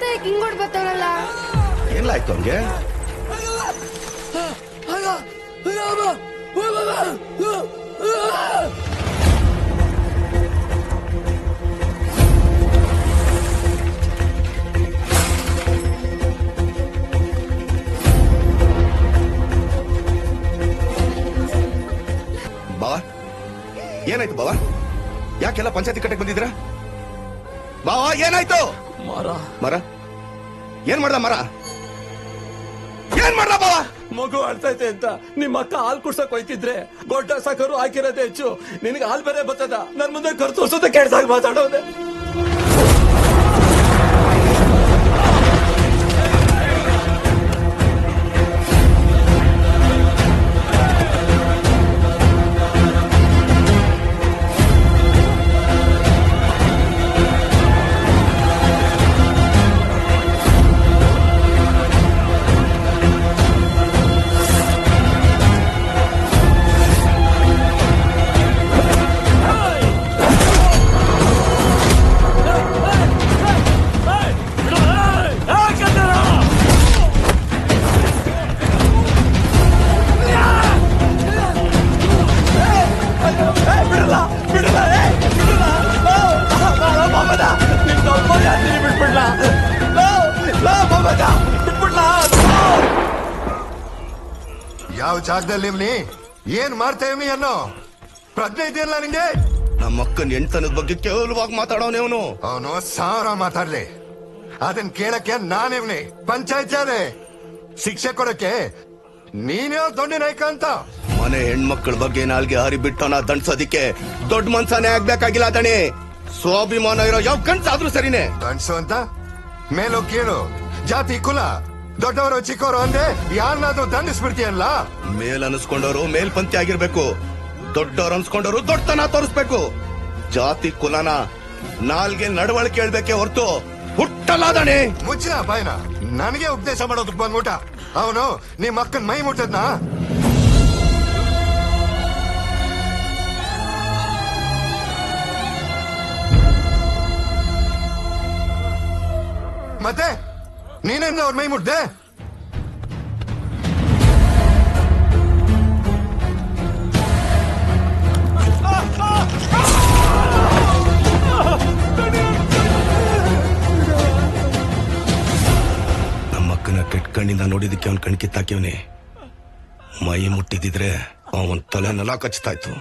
ಮತ್ತೆ ಹಿಂಗೋಡ್ ಬರ್ತಾವಲ್ಲ. ಏನಾಯ್ತು ಅವ್ನಿಗೆ? ಬಾವ ಏನಾಯ್ತು ಬಾವ? ಯಾಕೆಲ್ಲ ಪಂಚಾಯತಿ ಕಟ್ಟಕ್ ಬಂದಿದ್ರ? ಬಾವ ಏನಾಯ್ತು? ಮರ ಏನ್ ಮಾಡ್ದ? ಮರ ಏನ್ ಮಾಡ್ದ ಬಾವ? ಮಗು ಅಳ್ತೈತೆ ಅಂತ ನಿಮ್ಮ ಅಕ್ಕ ಹಾಲ್ ಕುಡ್ಸಕ್ ಹೋಯ್ತಿದ್ರೆ ಗೊಡ್ಡ ಸಾಕರು ಹಾಕಿರೋದೇ ಹೆಚ್ಚು. ನಿನಗೆ ಹಾಲ್ ಬೇರೆ ಬರ್ತದ, ನನ್ ಮುಂದೆ ಕರ್ ತೋರ್ಸೋದೆ ಕೆಡ್ಸಾಗಿ ಮಾತಾಡೋದೆ. ಯಾವ ಜಾಗದಲ್ಲಿ ಇವ್ನಿ ಏನ್ ಮಾಡ್ತಾ ಇವ್ನಿ ಅನ್ನೋ ಪ್ರಜ್ಞೆ ಇದೆಯಲ್ಲ ನಿಂಗೆ? ನಮ್ಮ ಅಕ್ಕನ ಹೆಣ್ತನದ ಬಗ್ಗೆ ಕೇವಲವಾಗಿ ಮಾತಾಡೋನೆ ಅವನು. ಅವನು ಸಾವಿರ ಮಾತಾಡ್ಲಿ, ಅದನ್ ಕೇಳಕ್ಕೆ ನಾನಿವ್ನಿ ಪಂಚಾಯತ್ ಅದೇ ಶಿಕ್ಷೆ ಕೊಡಕ್ಕೆ ನೀನೇ ದೊಡ್ಡ ನಾಯಕ ಅಂತ. ಮನೆ ಹೆಣ್ಮಕ್ಳ ಬಗ್ಗೆ ನಾಲ್ಗೆ ಹಾರಿ ಬಿಟ್ಟವನ ದಂಡ್ಸೋದಿಕ್ಕೆ ದೊಡ್ಡ ಮನ್ಸನೇ ಆಗ್ಬೇಕಾಗಿಲ್ಲ ದಣಿ. ಸ್ವಾಭಿಮಾನ ಇರೋ ಯಾವ ಕಣ್ಸಾದ್ರೂ ಸರಿನೇ. ಅನ್ಸು ಅಂತ ಮೇಲೋ ಕೇಳು, ಜಾತಿ ಕುಲ ದೊಡ್ಡವರು ಚಿಕ್ಕವರು ಅಂದೆ ಯಾರನ್ನಾದ್ರೂ ದಂಡಿಸ್ಬಿಡ್ತೀಯಲ್ಲ. ಮೇಲ್ ಅನ್ಸ್ಕೊಂಡವ್ರು ಮೇಲ್ಪಂಥಿ ಆಗಿರ್ಬೇಕು, ದೊಡ್ಡವ್ರು ಅನ್ಸ್ಕೊಂಡವ್ರು ದೊಡ್ಡತನ ತೋರಿಸ್ಬೇಕು. ಜಾತಿ ಕುಲನ ನಾಲ್ಗೆ ನಡವಳಿಕೆ ಹೇಳ್ಬೇಕೆ ಹೊರ್ತು ಹುಟ್ಟಲ್ಲ ದಣಿ. ಮುಚ್ಚಿನ ಬಾಯ್ನ, ನನಗೆ ಉಪದೇಶ ಮಾಡೋದಕ್ ಬಂದ್ಬಿಟ್ಟ ಅವನು. ನಿಮ್ ಅಕ್ಕನ್ ಮೈ ಮುಟ್ಟದ್ನ ಮತ್ತೆ ನೀನೇನ ಅವ್ರ ಮೈ ಮುಟ್ದೆ? ನಮ್ಮಕ್ಕನ ಕೆಟ್ಟ ಕಣ್ಣಿಂದ ನೋಡಿದಕ್ಕೆ ಅವ್ನ ಕಣ್ ಕಿತ್ತಾಕ್ಯವನಿ. ಮೈ ಮುಟ್ಟಿದಿದ್ರೆ ಅವನ್ ತಲೆ ನೆಲ ಕಚ್ತಾ ಇತ್ತು.